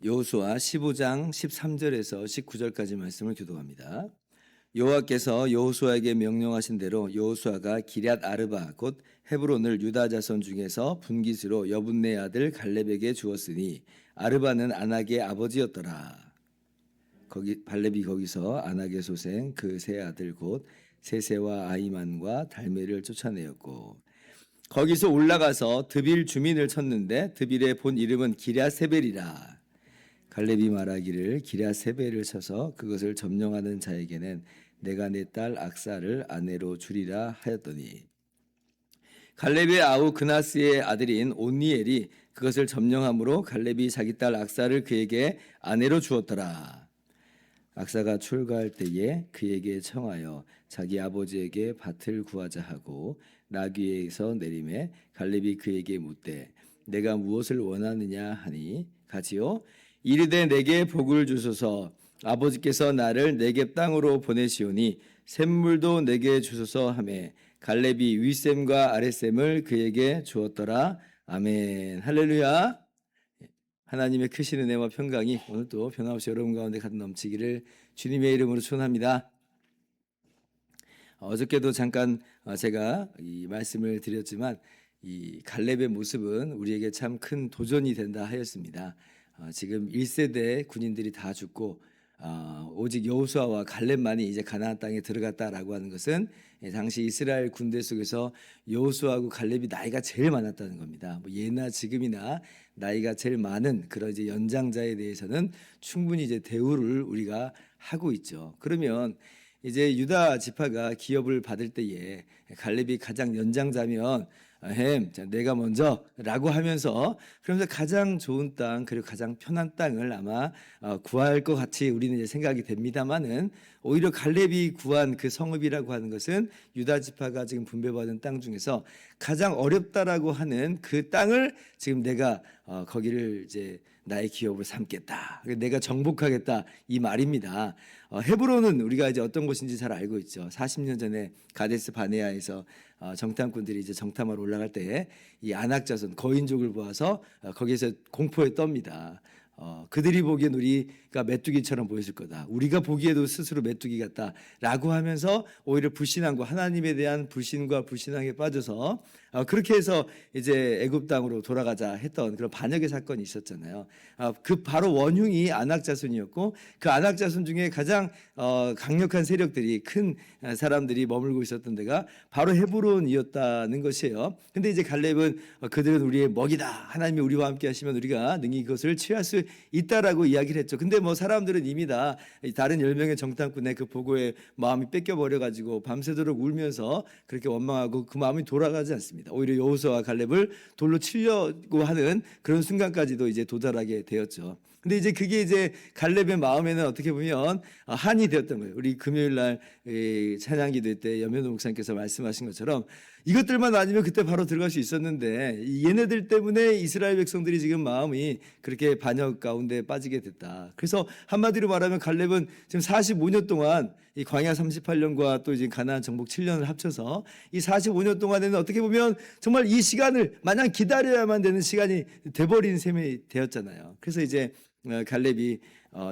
여호수아 15장 13절에서 19절까지 말씀을 교독합니다. 여호와께서 여호수아에게 명령하신 대로 여호수아가 기럇 아르바 곧 헤브론을 유다 자손 중에서 분깃으로 여분네 아들 갈렙에게 주었으니 아르바는 아낙의 아버지였더라. 갈렙이 거기서 아낙의 소생 그 세 아들 곧 세세와 아히만과 달메를 쫓아내었고 거기서 올라가서 드빌 주민을 쳤는데 드빌의 본 이름은 기럇세벨이라. 갈렙이 말하기를 기럇세벨을 쳐서 그것을 점령하는 자에게는 내가 내 딸 악사를 아내로 주리라 하였더니 갈렙의 아우 그나스의 아들인 온니엘이 그것을 점령함으로 갈렙이 자기 딸 악사를 그에게 아내로 주었더라. 악사가 출가할 때에 그에게 청하여 자기 아버지에게 밭을 구하자 하고 나귀에서 내림에 갈렙이 그에게 묻되 내가 무엇을 원하느냐 하니 가지요 이르되 내게 복을 주소서 아버지께서 나를 네겝 땅으로 보내시오니 샘물도 내게 주소서 하매 갈렙이 윗샘과 아랫샘을 그에게 주었더라. 아멘. 할렐루야. 하나님의 크신 은혜와 평강이 오늘도 변함없이 여러분 가운데 가득 넘치기를 주님의 이름으로 축원합니다. 어저께도 잠깐 제가 이 말씀을 드렸지만 이 갈렙의 모습은 우리에게 참 큰 도전이 된다 하였습니다. 지금 1세대 군인들이 다 죽고 오직 여호수아와 갈렙만이 이제 가나안 땅에 들어갔다라고 하는 것은 당시 이스라엘 군대 속에서 여호수아하고 갈렙이 나이가 제일 많았다는 겁니다. 뭐 예나 지금이나 나이가 제일 많은 그런 이제 연장자에 대해서는 충분히 이제 대우를 우리가 하고 있죠. 그러면 이제 유다 지파가 기업을 받을 때에 갈렙이 가장 연장자면 내가 먼저라고 하면서 그러면서 가장 좋은 땅 그리고 가장 편한 땅을 아마 구할 것 같이 우리는 이제 생각이 됩니다만은 오히려 갈렙이 구한 그 성읍이라고 하는 것은 유다 지파가 지금 분배받은 땅 중에서 가장 어렵다라고 하는 그 땅을 지금 내가 거기를 이제 나의 기업을 삼겠다. 내가 정복하겠다 이 말입니다. 헤브론은 우리가 이제 어떤 곳인지 잘 알고 있죠. 40년 전에 가데스 바네아에서 정탐꾼들이 이제 정탐하러 올라갈 때 이 아낙 자손 거인족을 보아서 거기에서 공포에 떱니다. 그들이 보기엔 우리가 메뚜기처럼 보였을 거다. 우리가 보기에도 스스로 메뚜기 같다라고 하면서 오히려 불신앙과 하나님에 대한 불신과 불신앙에 빠져서 그렇게 해서 이제 애굽 땅으로 돌아가자 했던 그런 반역의 사건이 있었잖아요. 그 바로 원흉이 아낙 자손이었고 그 아낙 자손 중에 가장 강력한 세력들이 큰 사람들이 머물고 있었던 데가 바로 헤브론이었다는 것이에요. 근데 이제 갈렙은 그들은 우리의 먹이다. 하나님이 우리와 함께 하시면 우리가 능히 그것을 취할 수 있다라고 이야기를 했죠. 근데 뭐 사람들은 이미 다 다른 10명의 정탐꾼의 그 보고에 마음이 뺏겨버려 가지고 밤새도록 울면서 그렇게 원망하고 그 마음이 돌아가지 않습니다. 오히려 여호수아와 갈렙을 돌로 치려고 하는 그런 순간까지도 이제 도달하게 되었죠. 근데 이제 그게 이제 갈렙의 마음에는 어떻게 보면 한이 되었던 거예요. 우리 금요일 날 찬양기도 때 염현우 목사님께서 말씀하신 것처럼 이것들만 아니면 그때 바로 들어갈 수 있었는데 얘네들 때문에 이스라엘 백성들이 지금 마음이 그렇게 반역 가운데 빠지게 됐다. 그래서 한마디로 말하면 갈렙은 지금 45년 동안 이 광야 38년과 또 이제 가나안 정복 7년을 합쳐서 이 45년 동안에는 어떻게 보면 정말 이 시간을 마냥 기다려야만 되는 시간이 돼버린 셈이 되었잖아요. 그래서 이제 갈렙이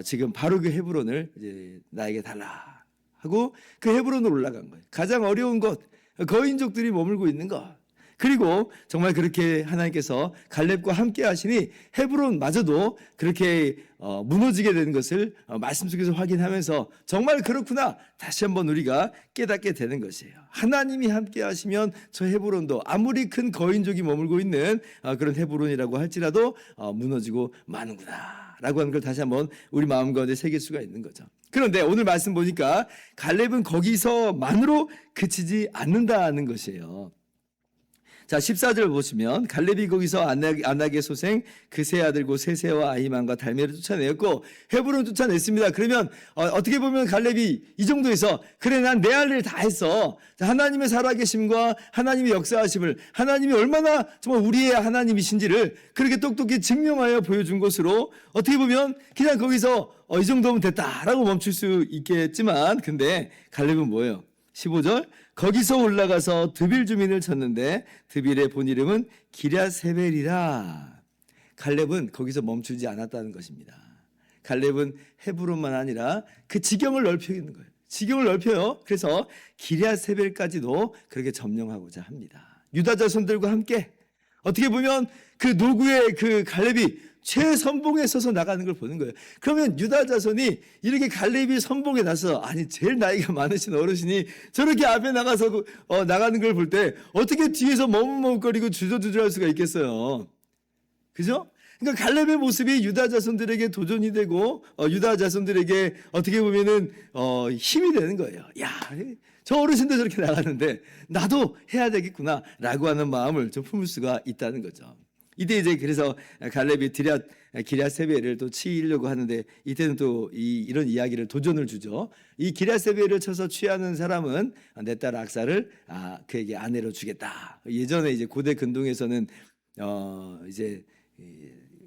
지금 바로 그 헤브론을 이제 나에게 달라 하고 그 헤브론으로 올라간 거예요. 가장 어려운 것, 거인족들이 머물고 있는 것. 그리고 정말 그렇게 하나님께서 갈렙과 함께 하시니 헤브론마저도 그렇게 무너지게 되는 것을 말씀 속에서 확인하면서 정말 그렇구나 다시 한번 우리가 깨닫게 되는 것이에요. 하나님이 함께 하시면 저 헤브론도 아무리 큰 거인족이 머물고 있는 그런 헤브론이라고 할지라도 무너지고 마는구나 라고 하는 걸 다시 한번 우리 마음 가운데 새길 수가 있는 거죠. 그런데 오늘 말씀 보니까 갈렙은 거기서만으로 그치지 않는다는 것이에요. 자, 14절 보시면 갈렙이 거기서 아낙의 소생 그 세 아들고 세세와 아히만과 달메를 쫓아내었고 헤브론 쫓아냈습니다. 그러면 어떻게 보면 갈렙이 이 정도에서 그래 난 내 할 일 다 했어. 자, 하나님의 살아계심과 하나님의 역사하심을 하나님이 얼마나 정말 우리의 하나님이신지를 그렇게 똑똑히 증명하여 보여준 것으로 어떻게 보면 그냥 거기서 이 정도면 됐다라고 멈출 수 있겠지만 근데 갈렙은 뭐예요? 15절 거기서 올라가서 드빌 주민을 쳤는데 드빌의 본 이름은 기랴세벨이라. 갈렙은 거기서 멈추지 않았다는 것입니다. 갈렙은 헤브론만 아니라 그 지경을 넓히는 거예요. 지경을 넓혀요. 그래서 기랴세벨까지도 그렇게 점령하고자 합니다. 유다 자손들과 함께 어떻게 보면 그 노구의 그 갈렙이 최선봉에 서서 나가는 걸 보는 거예요. 그러면 유다 자손이 이렇게 갈렙이 선봉에 나서 아니 제일 나이가 많으신 어르신이 저렇게 앞에 나가서 나가는 걸 볼 때 어떻게 뒤에서 머뭇머뭇거리고 주저주저할 수가 있겠어요. 그죠? 그러니까 갈렙의 모습이 유다 자손들에게 도전이 되고 유다 자손들에게 어떻게 보면은 힘이 되는 거예요. 야, 저 어르신도 저렇게 나가는데 나도 해야 되겠구나라고 하는 마음을 좀 품을 수가 있다는 거죠. 이때 이제 그래서 갈렙이 기랴세벨을 또 치려고 하는데 이때는 또 이런 이야기를 도전을 주죠. 이 기랴세벨을 쳐서 취하는 사람은 내 딸 악사를 그에게 아내로 주겠다. 예전에 이제 고대 근동에서는 이제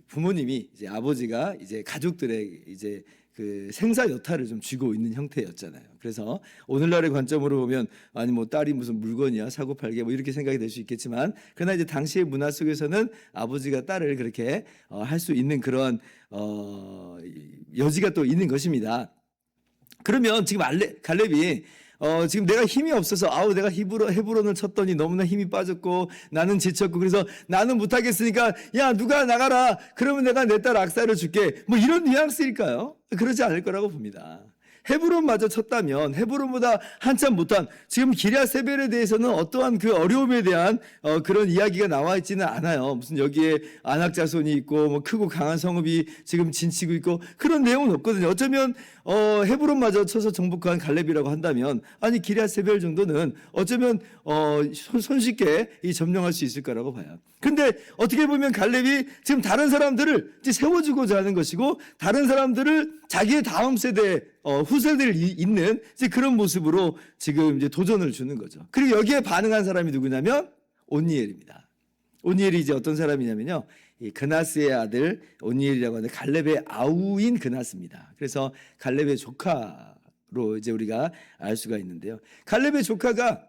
부모님이 이제 아버지가 이제 가족들의 이제 그 생사 여타를 좀 쥐고 있는 형태였잖아요. 그래서 오늘날의 관점으로 보면 아니 뭐 딸이 무슨 물건이야 사고 팔게 뭐 이렇게 생각이 될 수 있겠지만 그러나 이제 당시의 문화 속에서는 아버지가 딸을 그렇게 할 수 있는 그런 여지가 또 있는 것입니다. 그러면 지금 갈렙이 지금 내가 힘이 없어서 내가 헤브론을 쳤더니 너무나 힘이 빠졌고 나는 지쳤고 그래서 나는 못하겠으니까 야 누가 나가라 그러면 내가 내 딸 악사를 줄게 뭐 이런 뉘앙스일까요? 그러지 않을 거라고 봅니다. 헤브론마저 쳤다면 헤브론보다 한참 못한 지금 기랴세벨에 대해서는 어떠한 그 어려움에 대한 그런 이야기가 나와 있지는 않아요. 무슨 여기에 아낙 자손이 있고 뭐 크고 강한 성읍이 지금 진치고 있고 그런 내용은 없거든요. 어쩌면 헤브론마저 쳐서 정복한 갈렙이라고 한다면 아니 기랴세벨 정도는 어쩌면 손쉽게 점령할 수 있을 거라고 봐요. 근데 어떻게 보면 갈렙이 지금 다른 사람들을 이제 세워주고자 하는 것이고 다른 사람들을 자기의 다음 세대 후세대를 잇는 이제 그런 모습으로 지금 이제 도전을 주는 거죠. 그리고 여기에 반응한 사람이 누구냐면 온니엘입니다. 온니엘이 이제 어떤 사람이냐면요. 이 그나스의 아들 온니엘이라고 하는데 갈렙의 아우인 그나스입니다. 그래서 갈렙의 조카로 이제 우리가 알 수가 있는데요. 갈렙의 조카가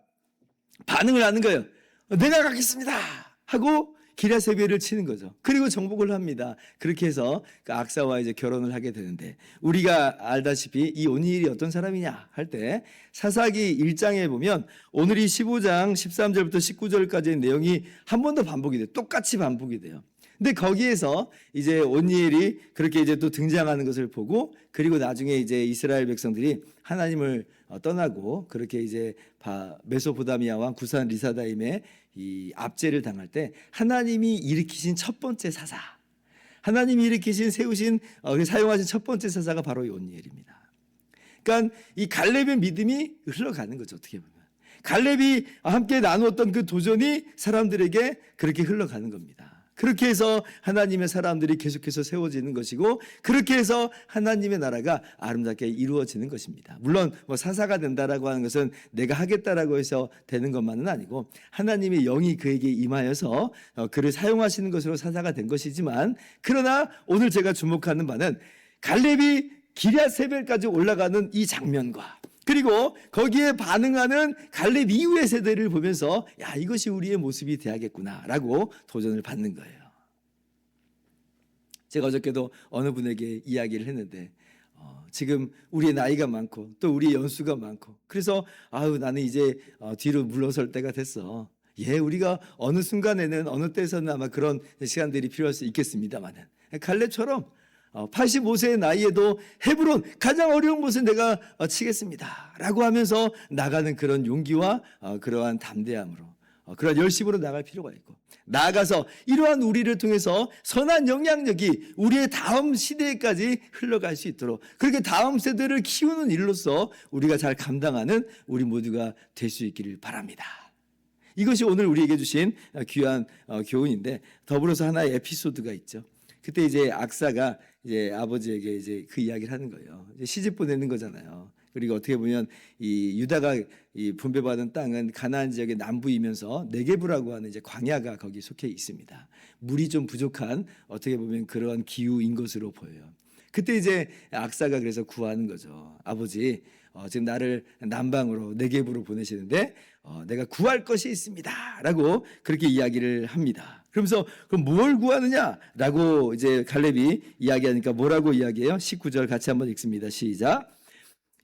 반응을 하는 거예요. 내가 가겠습니다. 하고 기랴세벨을 치는 거죠. 그리고 정복을 합니다. 그렇게 해서 그 악사와 이제 결혼을 하게 되는데 우리가 알다시피 이 온니엘이 어떤 사람이냐 할 때 사사기 1장에 보면 오늘이 15장 13절부터 19절까지의 내용이 한 번 더 반복이 돼요. 똑같이 반복이 돼요. 근데 거기에서 이제 온니엘이 그렇게 이제 또 등장하는 것을 보고 그리고 나중에 이제 이스라엘 백성들이 하나님을 떠나고 그렇게 이제 메소포타미아 왕 구산 리사다임의 이 압제를 당할 때 하나님이 일으키신 첫 번째 사사, 하나님이 세우신 사용하신 첫 번째 사사가 바로 이 온니엘입니다. 그러니까 이 갈렙의 믿음이 흘러가는 거죠. 어떻게 보면 갈렙이 함께 나누었던 그 도전이 사람들에게 그렇게 흘러가는 겁니다. 그렇게 해서 하나님의 사람들이 계속해서 세워지는 것이고 그렇게 해서 하나님의 나라가 아름답게 이루어지는 것입니다. 물론 뭐 사사가 된다라고 하는 것은 내가 하겠다라고 해서 되는 것만은 아니고 하나님의 영이 그에게 임하여서 그를 사용하시는 것으로 사사가 된 것이지만 그러나 오늘 제가 주목하는 바는 갈렙이 기랴세벨까지 올라가는 이 장면과 그리고 거기에 반응하는 갈렙 이후의 세대를 보면서 야 이것이 우리의 모습이 돼야겠구나라고 도전을 받는 거예요. 제가 어저께도 어느 분에게 이야기를 했는데 지금 우리의 나이가 많고 또 우리의 연수가 많고 그래서 나는 이제 뒤로 물러설 때가 됐어. 우리가 어느 순간에는 어느 때에서는 아마 그런 시간들이 필요할 수 있겠습니다만은 갈렙처럼 85세의 나이에도 헤브론 가장 어려운 곳은 내가 치겠습니다 라고 하면서 나가는 그런 용기와 그러한 담대함으로 그러한 열심으로 나갈 필요가 있고 나아가서 이러한 우리를 통해서 선한 영향력이 우리의 다음 시대까지 흘러갈 수 있도록 그렇게 다음 세대를 키우는 일로서 우리가 잘 감당하는 우리 모두가 될 수 있기를 바랍니다. 이것이 오늘 우리에게 주신 귀한 교훈인데, 더불어서 하나의 에피소드가 있죠. 그때 이제 악사가 이제 아버지에게 이제 그 이야기를 하는 거예요. 이제 시집 보내는 거잖아요. 그리고 어떻게 보면 이 유다가 이 분배받은 땅은 가나안 지역의 남부이면서 네게브라고 하는 이제 광야가 거기 속해 있습니다. 물이 좀 부족한 어떻게 보면 그런 기후인 것으로 보여요. 그때 이제 악사가 그래서 구하는 거죠. 아버지, 지금 나를 남방으로 네게브로 보내시는데 내가 구할 것이 있습니다라고 그렇게 이야기를 합니다. 그러면서 그럼 뭘 구하느냐라고 이제 갈렙이 이야기하니까 뭐라고 이야기해요? 19절 같이 한번 읽습니다. 시작.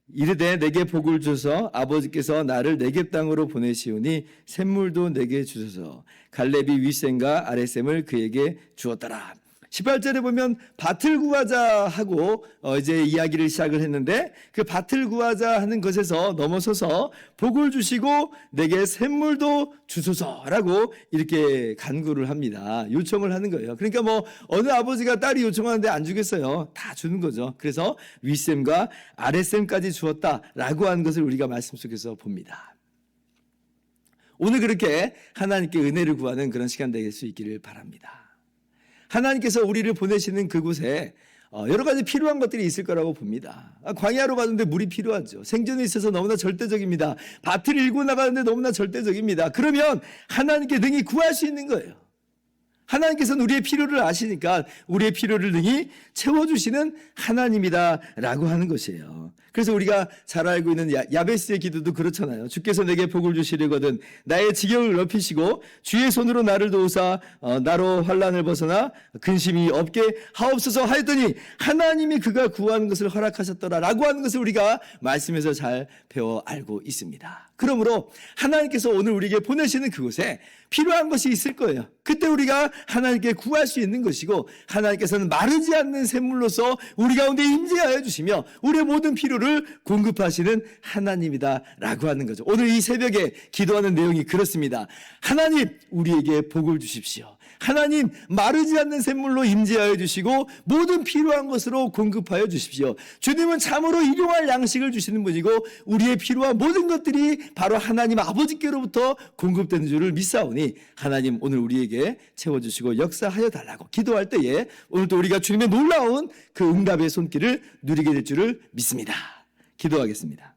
이르되 내게 복을 주소서, 아버지께서 나를 네겝 땅으로 보내시오니 샘물도 내게 주소서. 갈렙이 윗샘과 아랫샘을 그에게 주었더라. 18절에 보면 밭을 구하자 하고 이제 이야기를 시작을 했는데, 그 밭을 구하자 하는 것에서 넘어서서 복을 주시고 내게 샘물도 주소서라고 이렇게 간구를 합니다. 요청을 하는 거예요. 그러니까 뭐 어느 아버지가 딸이 요청하는데 안 주겠어요. 다 주는 거죠. 그래서 윗샘과 아랫샘까지 주었다라고 하는 것을 우리가 말씀 속에서 봅니다. 오늘 그렇게 하나님께 은혜를 구하는 그런 시간 될 수 있기를 바랍니다. 하나님께서 우리를 보내시는 그곳에 여러 가지 필요한 것들이 있을 거라고 봅니다. 광야로 가는데 물이 필요하죠. 생존에 있어서 너무나 절대적입니다. 밭을 일고 나가는데 너무나 절대적입니다. 그러면 하나님께 능히 구할 수 있는 거예요. 하나님께서는 우리의 필요를 아시니까 우리의 필요를 능히 채워주시는 하나님이다라고 하는 것이에요. 그래서 우리가 잘 알고 있는 야베스의 기도도 그렇잖아요. 주께서 내게 복을 주시려거든 나의 지경을 넓히시고 주의 손으로 나를 도우사 나로 환난을 벗어나 근심이 없게 하옵소서 하였더니 하나님이 그가 구하는 것을 허락하셨더라라고 하는 것을 우리가 말씀에서 잘 배워 알고 있습니다. 그러므로 하나님께서 오늘 우리에게 보내시는 그곳에 필요한 것이 있을 거예요. 그때 우리가 하나님께 구할 수 있는 것이고, 하나님께서는 마르지 않는 샘물로서 우리 가운데 임재하여 주시며 우리의 모든 필요를 공급하시는 하나님이다라고 하는 거죠. 오늘 이 새벽에 기도하는 내용이 그렇습니다. 하나님, 우리에게 복을 주십시오. 하나님, 마르지 않는 샘물로 임재하여 주시고 모든 필요한 것으로 공급하여 주십시오. 주님은 참으로 일용할 양식을 주시는 분이고 우리의 필요한 모든 것들이 바로 하나님 아버지께로부터 공급되는 줄을 믿사오니 하나님 오늘 우리에게 채워주시고 역사하여 달라고 기도할 때에 오늘도 우리가 주님의 놀라운 그 응답의 손길을 누리게 될 줄을 믿습니다. 기도하겠습니다.